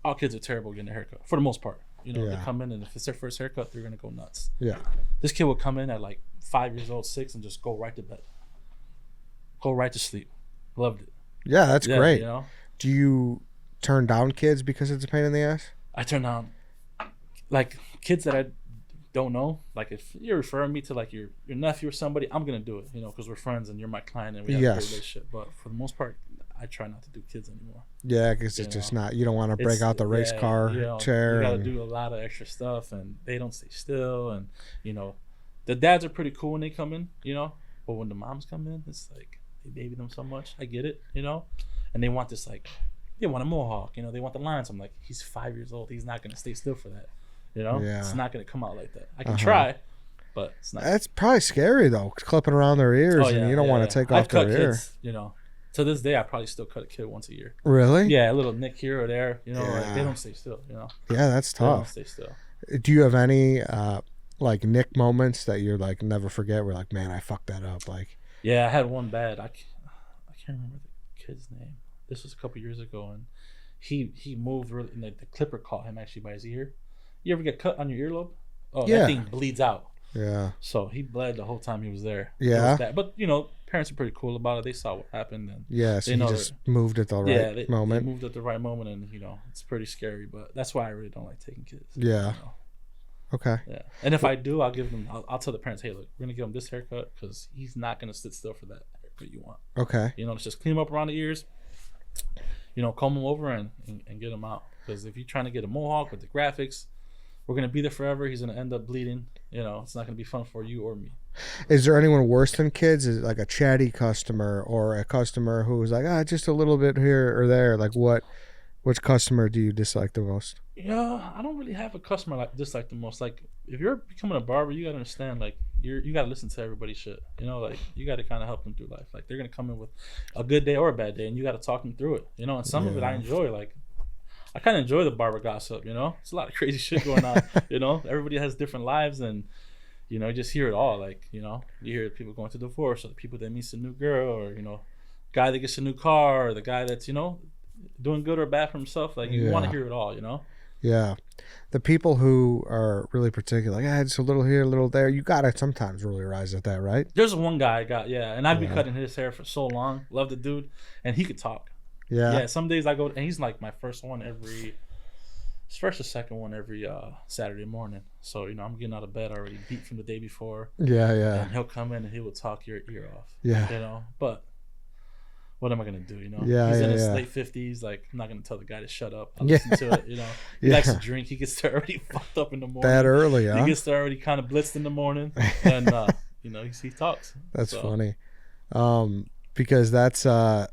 All kids are terrible getting a haircut for the most part. They come in, and if it's their first haircut, they're gonna go nuts. Yeah. This kid would come in at like 5 years old, 6, and just go right to bed. Go right to sleep. Loved it. Yeah, that's great. Do you turn down kids because it's a pain in the ass? I turn down kids that I don't know, like if you're referring me to like your nephew or somebody, I'm gonna do it, you know, because we're friends and you're my client and we have a great relationship. But for the most part, I try not to do kids anymore. Yeah, because it's just not. You don't want to break out the race car chair. You got to do a lot of extra stuff, and they don't stay still. And you know, the dads are pretty cool when they come in, you know, but when the moms come in, it's like they baby them so much. I get it, you know, and they want this like, they want a mohawk, you know, they want the lines. I'm like, he's 5 years old. He's not gonna stay still for that, you know. Yeah. It's not gonna come out like that. I can try. But it's not. That's probably scary though, clipping around their ears, and you don't want to take off their ear. Kids, you know, to this day, I probably still cut a kid once a year. Really? Yeah, a little nick here or there. You know, like, they don't stay still. You know. Yeah, that's tough. They don't stay still. Do you have any like nick moments that you're like never forget? Where like, man, I fucked that up. Like. Yeah, I had one bad. I can't remember the kid's name. This was a couple years ago, and he moved really. And the clipper caught him actually by his ear. You ever get cut on your earlobe? Oh, yeah. That thing bleeds out. Yeah. So he bled the whole time he was there. Yeah. But you know, parents are pretty cool about it. They saw what happened, and so he just moved at the right moment. They moved at the right moment, and you know, it's pretty scary. But that's why I really don't like taking kids. Yeah. You know? Okay. Yeah. And if I do, I'll give them. I'll tell the parents, hey, look, we're gonna give him this haircut because he's not gonna sit still for that haircut you want. Okay. You know, let's just clean him up around the ears. You know, comb him over and get him out. Because if you're trying to get a mohawk with the graphics, we're gonna be there forever. He's gonna end up bleeding. You know, it's not gonna be fun for you or me. Is there anyone worse than kids? Is it like a chatty customer or a customer who was like, just a little bit here or there? Like which customer do you dislike the most? Yeah, I don't really have a customer like dislike the most. Like if you're becoming a barber, you gotta understand like you gotta listen to everybody's shit. You know, like you gotta kind of help them through life. Like they're gonna come in with a good day or a bad day, and you gotta talk them through it. You know, and some of it I enjoy. Like I kind of enjoy the barber gossip. You know, it's a lot of crazy shit going on. You know, everybody has different lives, and you know, you just hear it all. Like you know, you hear people going to divorce, or the people that meets a new girl, or you know, guy that gets a new car, or the guy that's you know doing good or bad for himself. Like you want to hear it all. You know. Yeah. The people who are really particular, like, it's a little here, a little there, you got to sometimes really rise at that, right? There's one guy I got, and I've been cutting his hair for so long. Love the dude. And he could talk. Yeah. Yeah, some days I go, and he's like my first or second one every Saturday morning. So, you know, I'm getting out of bed already beat from the day before. Yeah, yeah. And he'll come in and he will talk your ear off. Yeah. You know, but what am I gonna do? You know, he's in his late 50s. Like, I'm not gonna tell the guy to shut up. I listen to it. You know, he likes to drink. He gets already fucked up in the morning. That early, huh? He gets already kind of blitzed in the morning, and you know, he talks. That's funny, because that's a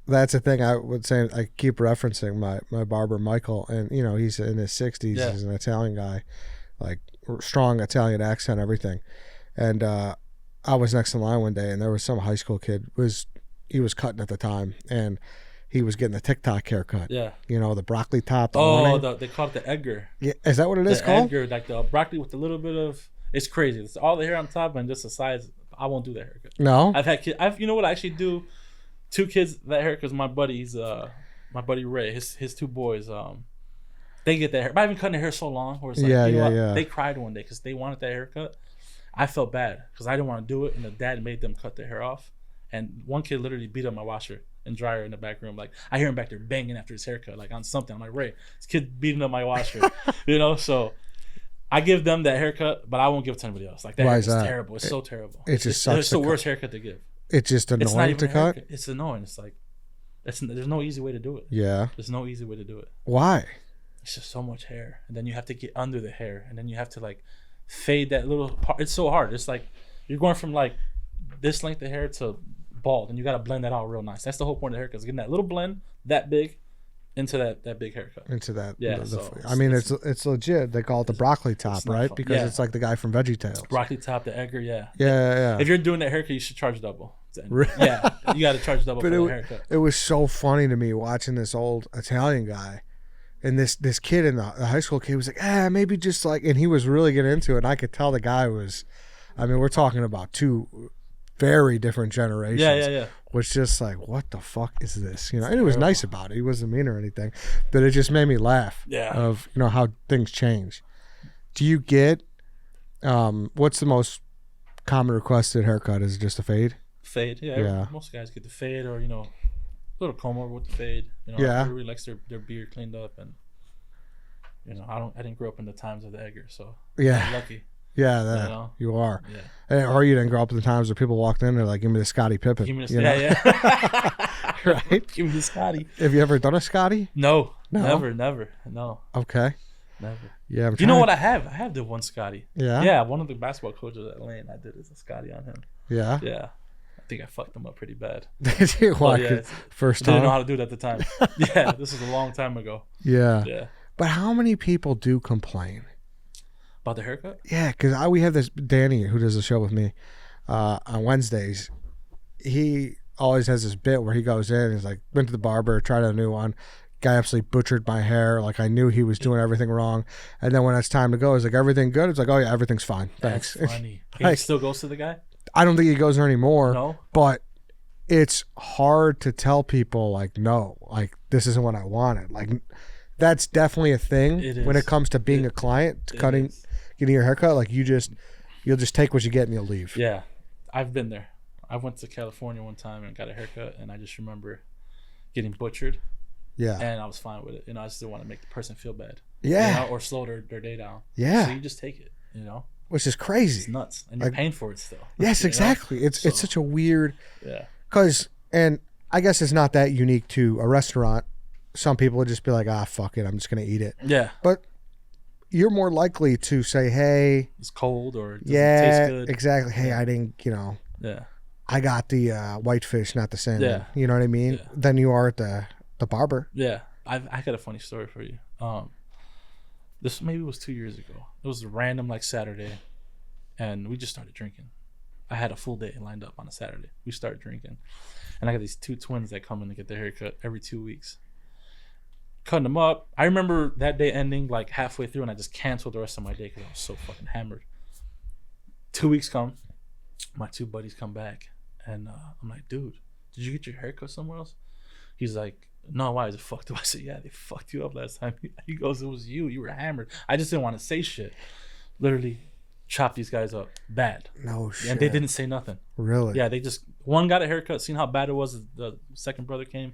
thing I would say. I keep referencing my barber Michael, and you know he's in his 60s. He's an Italian guy, like strong Italian accent, everything. And I was next in line one day, and there was some high school kid he was cutting at the time, and he was getting a TikTok haircut. Yeah. You know, the broccoli top. They call it the Edgar. Yeah, is that what it is called? Edgar, like the broccoli with a little bit of. It's crazy. It's all the hair on top and just the sides. I won't do that haircut. No. I've had kids. You know what? I actually do. 2 kids that haircut because my buddy Ray, his 2 boys. They get that hair. But I've been cutting their hair so long. Where it's like, yeah. They cried one day because they wanted that haircut. I felt bad because I didn't want to do it, and the dad made them cut their hair off. And one kid literally beat up my washer and dryer in the back room. Like I hear him back there banging after his haircut, like on something. I'm like, Ray, this kid beating up my washer, you know. So I give them that haircut, but I won't give it to anybody else. Like that haircut's terrible. It's so terrible. It's the worst haircut to give. It's just annoying to cut. It's annoying. It's like there's no easy way to do it. Yeah. There's no easy way to do it. Why? It's just so much hair, and then you have to get under the hair, and then you have to like fade that little part. It's so hard. It's like you're going from like this length of hair to bald, and you got to blend that out real nice. That's the whole point of the haircut, is getting that little blend that big into that big haircut. Into that. Yeah. I mean, it's legit. They call it the broccoli top, right? Because it's like the guy from VeggieTales. Broccoli top, the Edgar, yeah. Yeah. If you're doing that haircut, you should charge double. Yeah, you got to charge double for the haircut. It was so funny to me watching this old Italian guy. And this kid in the high school kid was like, maybe just like, and he was really getting into it. And I could tell the guy was, I mean, we're talking about 2 very different generations. Yeah. Was just like, what the fuck is this? You know, and he was nice about it. He wasn't mean or anything, but it just made me laugh. Yeah. Of how things change. Do you get, what's the most common requested haircut? Is it just a fade? Fade, yeah. Most guys get the fade, or a little comb over with the fade. Everybody likes their beard cleaned up, and I didn't grow up in the times of the Edgar, so I'm lucky. Yeah, you are. Yeah. Or you didn't grow up in the times where people walked in, they're like, give me the Scottie Pippen. Give me the, yeah. Right? Give me the Scotty. Have you ever done a Scotty? No. Never. No. Okay. Never. Yeah. You know what I have? I have the one Scotty. Yeah? Yeah, one of the basketball coaches at Lane, I did is a Scotty on him. Yeah? Yeah. I think I fucked him up pretty bad. Why? Yeah, First I time? didn't know how to do it at the time. Yeah, this was a long time ago. Yeah. Yeah. But how many people do complain? About the haircut? Yeah, because we have this Danny who does the show with me on Wednesdays. He always has this bit where he goes in, he's like, went to the barber, tried a new one. Guy absolutely butchered my hair. Like, I knew he was doing everything wrong. And then when it's time to go, he's like, everything good? It's like, oh yeah, everything's fine. Thanks. That's funny. Like, He still goes to the guy? I don't think he goes there anymore. No? But it's hard to tell people, like, no, like, this isn't what I wanted. Like, that's definitely a thing when it comes to being a client, getting your haircut. Like, you'll just take what you get and you'll leave. Yeah. I've been there. I went to California one time and got a haircut, and I just remember getting butchered. Yeah. And I was fine with it. I just didn't want to make the person feel bad. Yeah. Or slow their day down. Yeah. So you just take it, Which is crazy. It's nuts. And you're paying for it still. Yes, exactly. It's such a weird. Yeah. And I guess it's not that unique to a restaurant. Some people would just be like, fuck it, I'm just going to eat it. Yeah. But you're more likely to say, hey. It's cold or it doesn't taste good. Exactly. Hey, I didn't, Yeah. I got the whitefish, not the salmon. Yeah. You know what I mean? Yeah. Than you are at the barber. Yeah. I got a funny story for you. This maybe was 2 years ago. It was a random Saturday, and we just started drinking. I had a full day lined up on a Saturday. We started drinking, and I got these two twins that come in to get their haircut every 2 weeks. Cutting them up. I remember that day ending halfway through, and I just canceled the rest of my day because I was so fucking hammered. 2 weeks come, my two buddies come back, and I'm like, dude, did you get your haircut somewhere else? He's like, no, why is it fucked up? I said, yeah, they fucked you up last time. He goes, it was you. You were hammered. I just didn't want to say shit. Literally chopped these guys up bad. No shit. And they didn't say nothing. Really? Yeah, one got a haircut, seen how bad it was. The second brother came,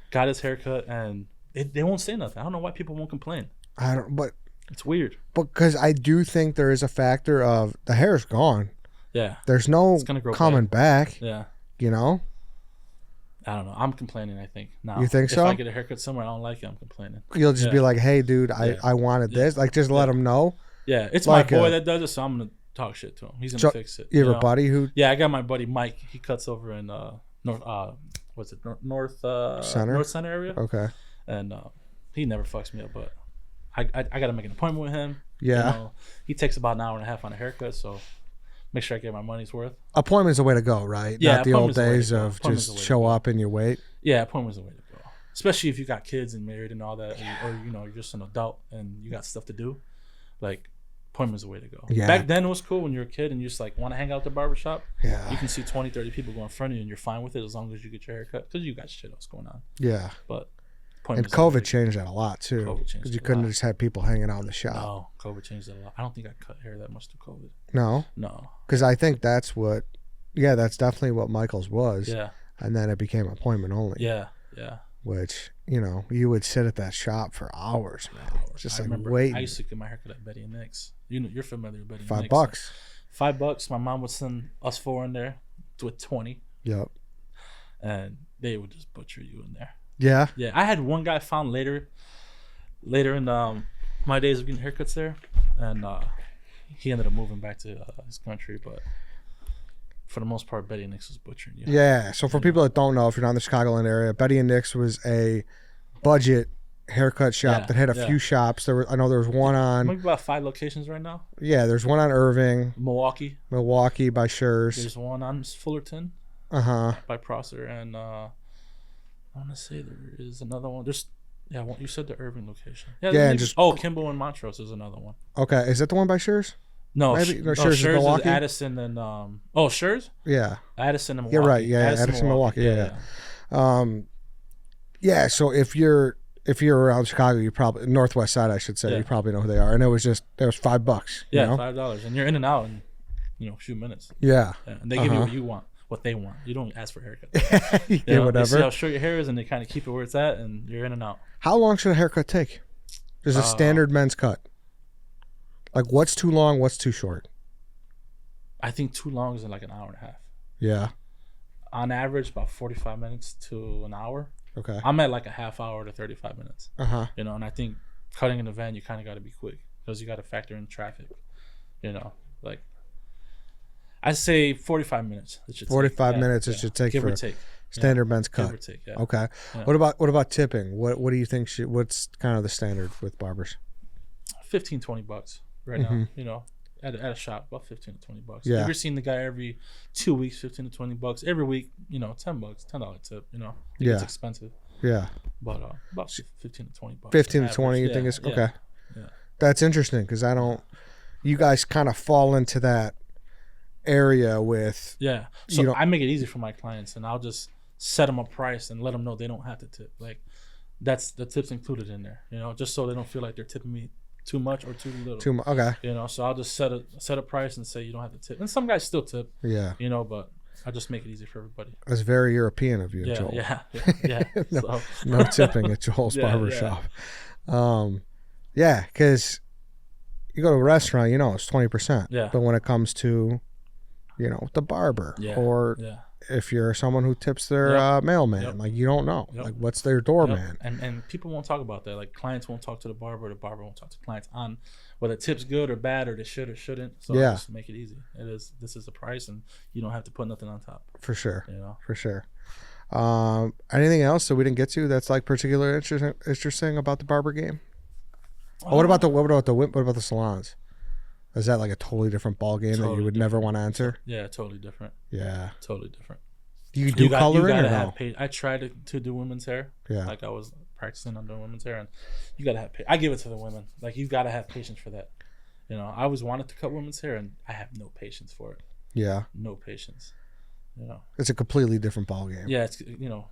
got his haircut, and they won't say nothing. I don't know why people won't complain. But it's weird. Because I do think there is a factor of the hair's gone. Yeah. There's no coming back. Yeah. I don't know. I'm complaining, I think. Now, you think so? If I get a haircut somewhere I don't like it, I'm complaining. You'll just be like, hey, dude, I wanted this. Like, just let him know. Yeah. It's my boy that does it, so I'm going to talk shit to him. He's going to fix it. You have a buddy who? Yeah, I got my buddy Mike. He cuts over in North Center area. Okay. And he never fucks me up, but I got to make an appointment with him. Yeah. He takes about an hour and a half on a haircut, so make sure I get my money's worth. Appointment's the way to go, right? Yeah, not the old days of just show up and you wait. Yeah, appointment's the way to go. Especially if you got kids and married and all that, or you're just an adult and you got stuff to do. Appointment's the way to go. Yeah. Back then it was cool when you were a kid and you just want to hang out at the barbershop. Yeah. You can see 20, 30 people go in front of you and you're fine with it as long as you get your haircut because you got shit else going on. Yeah. But and COVID changed that a lot too. Because you couldn't just have people hanging out in the shop. No, COVID changed that a lot. I don't think I cut hair that much through COVID. No? No. Because I think that's definitely what Michael's was. Yeah. And then it became appointment only. Yeah, yeah. Which, you would sit at that shop for hours, man. Just waiting. I used to get my haircut at Betty and Nick's. You're familiar with Betty and Nick's. $5. $5. My mom would send us four in there with 20. Yep. And they would just butcher you in there. Yeah. Yeah, I had one guy found later in my days of getting haircuts there, and he ended up moving back to his country. But for the most part, Betty and Nick's was butchering you. Yeah. So for people that don't know, if you're not in the Chicagoland area, Betty and Nick's was a budget haircut shop that had a few shops. I know there was one on maybe about 5 locations right now. Yeah, there's one on Irving, Milwaukee by Schurz. There's one on Fullerton. By Prosser, and I want to say there is another one. You said the Irving location. Yeah, Kimball and Montrose is another one. Okay, is that the one by Schurz? No, Schurz is Milwaukee. Is Addison and Schurz? Yeah. Addison and Milwaukee. You're right. Yeah, Addison Milwaukee. Yeah. So if you're around Chicago, you probably Northwest side, I should say, you probably know who they are. And it was $5. Yeah, $5, and you're in and out in a few minutes. Yeah. And they give you what you want. What they want. You don't ask for a haircut. Whatever. They see how short your hair is, and they kind of keep it where it's at, and you're in and out. How long should a haircut take? There's a standard men's cut. Like, what's too long? What's too short? I think too long is like an hour and a half. Yeah. On average, about 45 minutes to an hour. Okay. I'm at like a half hour to 35 minutes. Uh-huh. You know, and I think cutting an event, you kind of got to be quick because you got to factor in traffic. You know, like I say 45 minutes. 45 minutes it should take give for or take. standard men's cut. Give or take. Yeah. Okay. Yeah. What about tipping? What do you think what's kind of the standard with barbers? $15-$20 right now. You know, at a shop, about $15 to $20. Yeah. You're seeing the guy every 2 weeks, $15 to $20. Every week, you know, $10 tip. You know, yeah, it's expensive. Yeah, but about $15 to $20. 15 to 20. You think it's okay? Yeah. That's interesting because I don't. You guys kind of fall into that area with. Yeah. So I make it easy for my clients, and I'll just set them a price and let them know they don't have to tip. Like, that's the tips included in there. You know, just so they don't feel like they're tipping me too much or too little. Too much. Okay. You know, so I'll just set a price and say you don't have to tip. And some guys still tip. Yeah. You know, but I just make it easy for everybody. That's very European of you, yeah, Joel. Yeah. No tipping at Joel's Barbershop. Yeah, because you go to a restaurant, you know, it's 20%. Yeah. But when it comes to, you know, the barber or if you're someone who tips their mailman, like you don't know, like what's their doorman. And people won't talk about that. Like clients won't talk to the barber won't talk to clients on whether tip's good or bad or they should or shouldn't. So I just make it easy. This is the price, and you don't have to put nothing on top. For sure. You know, for sure. Anything else that we didn't get to that's like particularly interesting about the barber game? What about the salons? Is that like a totally different ball game that you would never want to enter? Yeah, totally different. Yeah, totally different. You do coloring or no? I tried to do women's hair. Yeah, like I was practicing on doing women's hair, and you gotta have. I give it to the women. Like you gotta have patience for that. You know, I always wanted to cut women's hair, and I have no patience for it. Yeah, no patience. You know, it's a completely different ball game. Yeah, it's you know.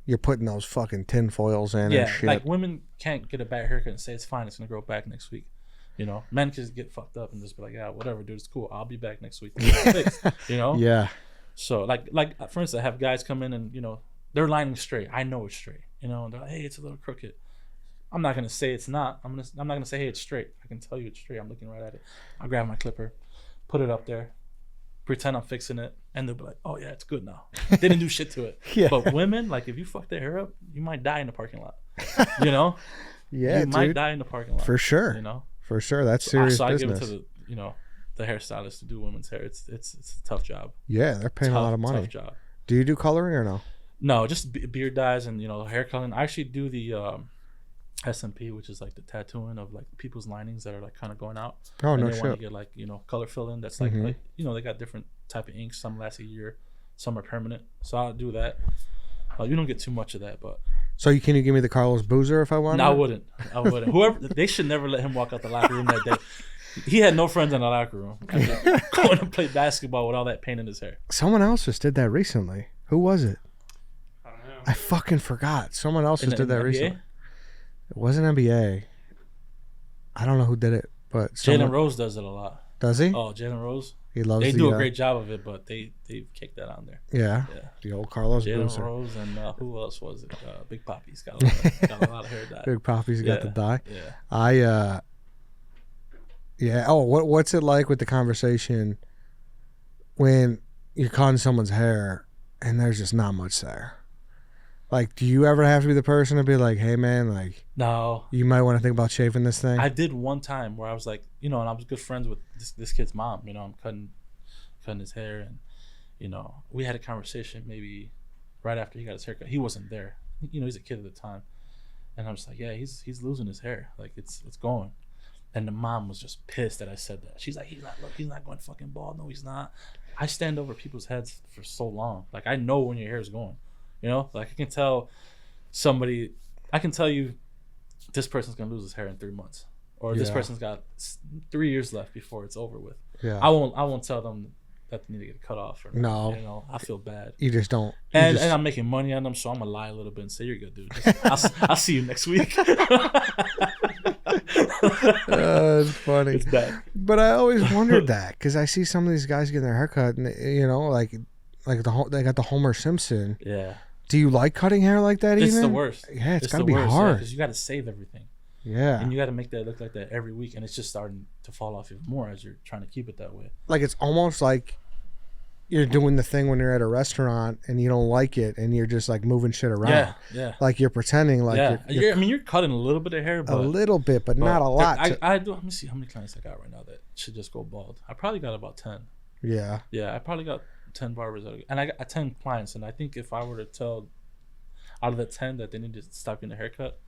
You're putting those fucking tin foils in and shit. Like women can't get a bad haircut and say it's fine, it's gonna grow back next week. You know, men can get fucked up and just be like, yeah, whatever, dude, it's cool. I'll be back next week. You know? Yeah. So like for instance, I have guys come in and, you know, they're lining straight. I know it's straight. You know, and they're like, hey, it's a little crooked. I'm not gonna say it's not. I'm not gonna say, hey, it's straight. I can tell you it's straight. I'm looking right at it. I'll grab my clipper, put it up there, pretend I'm fixing it, and they'll be like, oh yeah, it's good now. They didn't do shit to it. Yeah. But women, like if you fuck their hair up, you might die in the parking lot. You know? Yeah, you might die in the parking lot. For sure. You know? For sure. That's serious business. So I give it to the hairstylist to do women's hair. It's a tough job. Yeah, they're paying a lot of money. Tough job. Do you do coloring or no? No, just beard dyes and hair coloring. I actually do the SMP, which is like the tattooing of like people's linings that are like kind of going out. Oh, no shit. And they want to get like color fill in. That's like, like they got different type of inks. Some last a year, some are permanent. So I'll do that. You don't get too much of that, but. So can you give me the Carlos Boozer if I want? No, I wouldn't. Whoever, they should never let him walk out the locker room that day. He had no friends in the locker room. Going to play basketball with all that paint in his hair. Someone else just did that recently. Who was it? I don't know. I fucking forgot. Someone else just did that recently. It wasn't NBA. I don't know who did it, but Jalen Rose does it a lot. Does he? Oh, Jalen Rose. He loves. They do a great job of it, but they've kicked that on there. Yeah. The old Carlos Boozer. Jalen Rose and who else was it? Big Poppy's got a lot of hair dye. Big Poppy's got the dye. Yeah. Yeah. Oh, what's it like with the conversation when you're cutting someone's hair and there's just not much there? Like, do you ever have to be the person to be like, hey, man, like, no, you might want to think about shaving this thing? I did one time where I was like, and I was good friends with this kid's mom. I'm cutting his hair, and, we had a conversation maybe right after he got his haircut. He wasn't there. He's a kid at the time. And I was like, yeah, he's losing his hair. Like, it's going. And the mom was just pissed that I said that. She's like, he's not going fucking bald. No, he's not. I stand over people's heads for so long. Like, I know when your hair is going. Like I can tell you this person's going to lose his hair in 3 months, or this person's got 3 years left before it's over with. Yeah. I won't tell them that they need to get cut off. Or no. I feel bad. You just don't. And I'm making money on them, so I'm going to lie a little bit and say, you're good, dude. I'll see you next week. It's funny. It's bad. But I always wondered that because I see some of these guys getting their haircut and, they got the Homer Simpson. Yeah. Do you like cutting hair like that? It's the worst. Yeah, it's got to be hard because you got to save everything. Yeah. And you got to make that look like that every week, and it's just starting to fall off even more as you're trying to keep it that way. Like it's almost like you're doing the thing when you're at a restaurant and you don't like it, and you're just like moving shit around. Yeah. Like you're pretending like you're cutting a little bit of hair, but a little bit, but not a lot. I do. Let me see how many clients I got right now that should just go bald. I probably got about 10. Yeah. Yeah, I probably got 10 barbers, and I got 10 clients. And I think if I were to tell out of the 10 that they need to stop getting a haircut,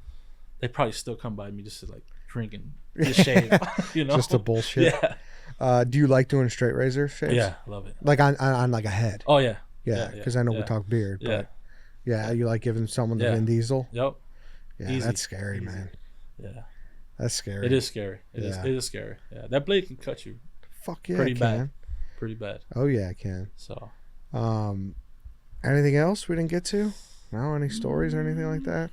they probably still come by me just to like drink and just shave. Just to bullshit. Yeah. Do you like doing straight razor shaves? Yeah, I love it. Like on like a head. Oh yeah. Yeah, because I know we talk beard, but yeah, you like giving someone the Vin Diesel. Yep. Yeah, easy. That's scary, man. Yeah. That's scary. It is scary. It is scary. Yeah, that blade can cut you. Fuck yeah, pretty it bad. Can. Pretty bad. Oh yeah, it can. So. Anything else we didn't get to? No, any stories or anything like that?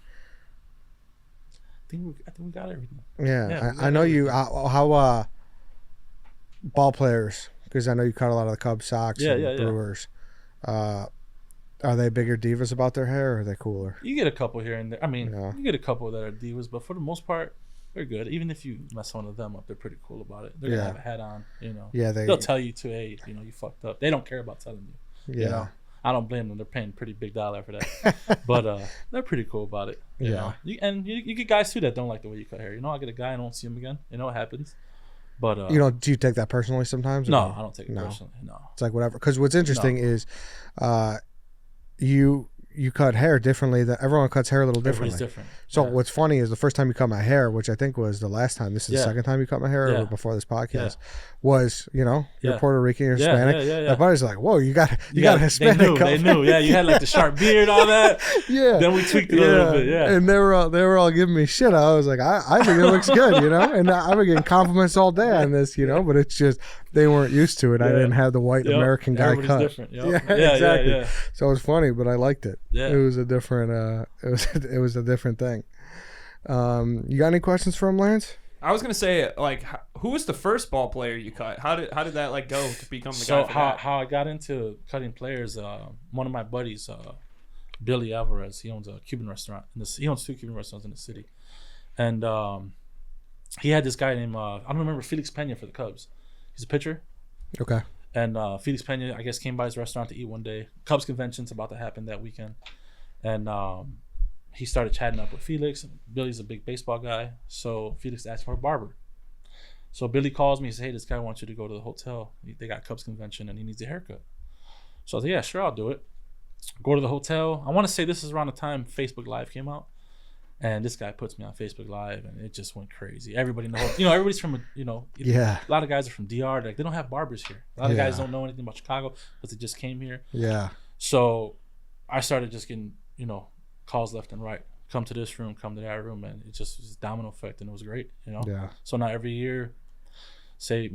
I think we got everything. Yeah, I know you. How ball players? Because I know you cut a lot of the Cubs, Sox, and Brewers. Are they bigger divas about their hair, or are they cooler? You get a couple here and there. I mean, you get a couple that are divas, but for the most part, they're good. Even if you mess one of them up, they're pretty cool about it. They're gonna have a hat on, Yeah, they'll tell you to, hey, you fucked up. They don't care about telling you. Yeah. You know? I don't blame them. They're paying pretty big dollar for that. But they're pretty cool about it. You know? You get guys too that don't like the way you cut hair. I get a guy and I don't see him again. It happens. But do you take that personally sometimes? No, I don't take it personally. No. It's like whatever. Because what's interesting is you cut hair differently. That everyone cuts hair a little differently. Everybody's different. So what's funny is the first time you cut my hair, which I think was the last time. This is the second time you cut my hair or before this podcast. Was you're Puerto Rican, you're Hispanic. My buddy's like, whoa, you got a Hispanic. They knew. Yeah, you had like the sharp beard, all that. Yeah. Then we tweaked it a little bit. Yeah. And they were all giving me shit. I was like, I think it looks good, And I've been getting compliments all day on this, but it's just they weren't used to it. I didn't have the white American guy cut. Different. Yeah, exactly. Yeah. So it was funny, but I liked it. Yeah. It was a different. It was a different thing. You got any questions for him, Lance? I was gonna say, like, who was the first ball player you cut? How did that like go to become the guy? So how I got into cutting players? One of my buddies, Billy Alvarez, he owns a Cuban restaurant. He owns 2 Cuban restaurants in the city, and he had this guy named I don't remember Felix Pena for the Cubs. He's a pitcher. Okay. And Felix Pena, I guess, came by his restaurant to eat one day. Cubs convention's about to happen that weekend, and he started chatting up with Felix. Billy's a big baseball guy, so Felix asked for a barber. So Billy calls me and says, hey, this guy wants you to go to the hotel. They got Cubs convention and he needs a haircut. So I was like, yeah, sure, I'll do it. Go to the hotel. I want to say this is around the time Facebook Live came out. And this guy puts me on Facebook Live and it just went crazy. Everybody knows, everybody's from, a lot of guys are from DR. Like, they don't have barbers here. A lot of guys don't know anything about Chicago because they just came here. Yeah. So I started just getting, calls left and right. Come to this room, come to that room, and it just was a domino effect, and it was great, Yeah. So now every year, say,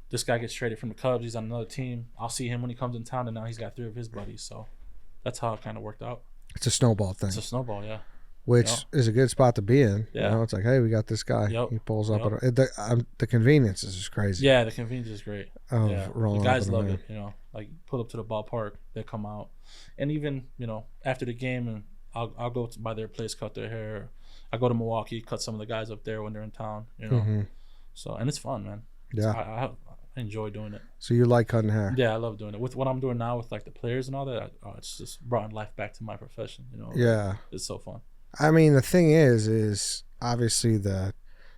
this guy gets traded from the Cubs, he's on another team. I'll see him when he comes in town, and now he's got 3 of his buddies. So that's how it kind of worked out. It's a snowball thing. It's a snowball, yeah. Which is a good spot to be in. Yeah. It's like, hey, we got this guy. Yep. He pulls up. The convenience is just crazy. Yeah, the convenience is great. Rolling the guys up love it. Like pull up to the ballpark, they come out, and even after the game, and I'll go by their place, cut their hair. I go to Milwaukee, cut some of the guys up there when they're in town. So and it's fun, man. Yeah. I enjoy doing it. So you like cutting hair? Yeah, I love doing it. With what I'm doing now with like the players and all that, it's just brought life back to my profession. Yeah. It's so fun. I mean, the thing is obviously the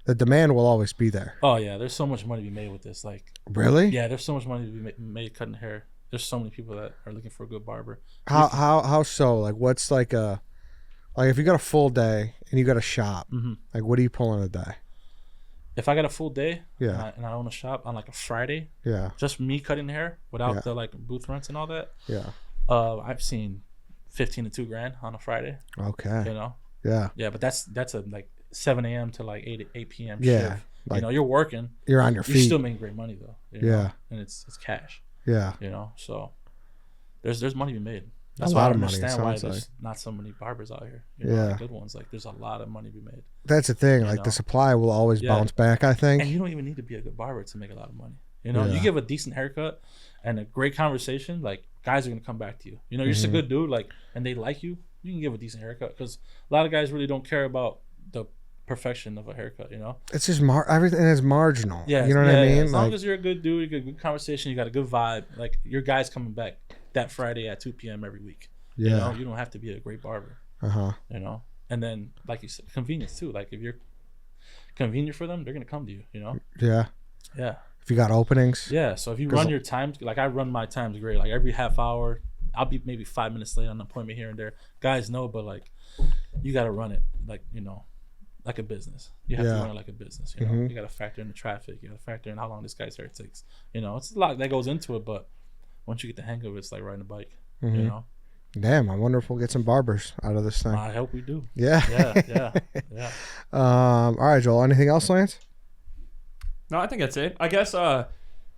demand will always be there. Oh yeah, there's so much money to be made with this. Like really? Yeah, there's so much money to be made cutting hair. There's so many people that are looking for a good barber. How so? Like, what's like if you got a full day and you got a shop, like what are you pulling a day? If I got a full day, yeah, and I own a shop on like a Friday, yeah, just me cutting hair without the like booth rents and all that, yeah, I've seen $15 to $2,000 on a Friday. Okay. Yeah, but that's a like 7 a.m. to like 8 p.m. Yeah, shift. like, you're working. You're on your feet. You're still making great money though. Yeah, and it's cash. Yeah. So there's money to be made. That's a why lot I of money. understand why there's not so many barbers out here. The good ones. Like there's a lot of money to be made. That's the thing. Like the supply will always bounce back, I think. And you don't even need to be a good barber to make a lot of money. You give a decent haircut and a great conversation, like guys are gonna come back to you. You're just a good dude, like, and they like you. You can give a decent haircut because a lot of guys really don't care about the perfection of a haircut, you know. It's just everything is marginal. Yeah, you know what I mean. As long as you're a good dude, you got a good conversation, you got a good vibe. Like your guy's coming back that Friday at 2 p.m. every week. Yeah. You know, you don't have to be a great barber. You know, and then like you said, convenience too. Like if you're convenient for them, they're gonna come to you. You know. Yeah. Yeah. If you got openings. Yeah. So if you run your times, like I run my times great. Like every half hour, I'll be maybe 5 minutes late on an appointment here and there. Guys know, but like you got to run it like, you know, like a business. You have to run it like a business. You know, you got to factor in the traffic. You got to factor in how long this guy's hair takes. You know, it's a lot that goes into it, but once you get the hang of it, it's like riding a bike. You know. Damn, I wonder if we'll get some barbers out of this thing. I hope we do. Yeah. Yeah. All right, Joel. Anything else, Lance? No, I think that's it. I guess.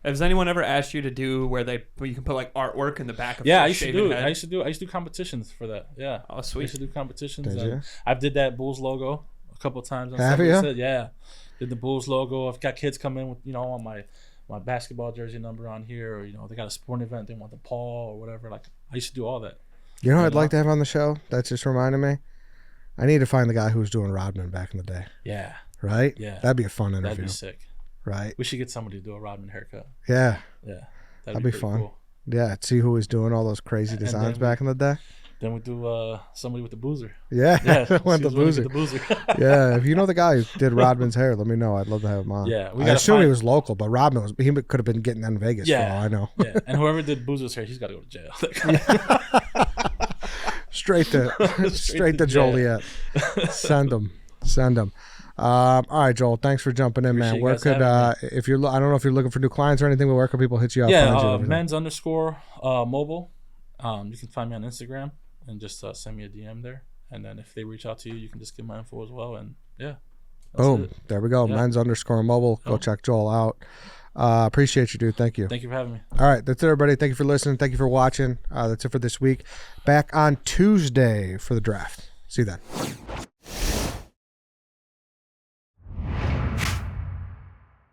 Has anyone ever asked you to do where you can put like artwork in the back of? Yeah, I used to do it. I used to do competitions for that. Yeah. Oh, sweet. I used to do competitions. Did you? I did that Bulls logo a couple of times. Have you? Yeah. Did the Bulls logo. I've got kids come in with, you know, on my basketball jersey number on here, or, you know, they got a sporting event, they want the paw or whatever. Like I used to do all that. You know what I'd like to have on the show? That's just reminded me. I need to find the guy who was doing Rodman back in the day. Yeah. Right? Yeah. That'd be a fun interview. That'd be sick. Right? We should get somebody to do a Rodman haircut. Yeah. Yeah. That'd be fun. Cool. Yeah. See who was doing all those crazy designs back in the day. Then we do somebody with the boozer. Yeah. Went the boozer. Yeah. If you know the guy who did Rodman's hair, let me know. I'd love to have him on. Yeah. I assume he was local, but Rodman he could have been getting in Vegas for all I know. Yeah. And whoever did Boozer's hair, he's got to go to jail. Straight to Joliet. Send him. All right, Joel. Thanks for jumping in, man. Where could if you're I don't know if you're looking for new clients or anything, but where can people hit you up? Yeah, men's_mobile. You can find me on Instagram and just send me a DM there. And then if they reach out to you, you can just give my info as well. And yeah. Boom. There we go. Yeah. Men's_mobile. Go check Joel out. Appreciate you, dude. Thank you. Thank you for having me. All right. That's it, everybody. Thank you for listening. Thank you for watching. That's it for this week. Back on Tuesday for the draft. See you then.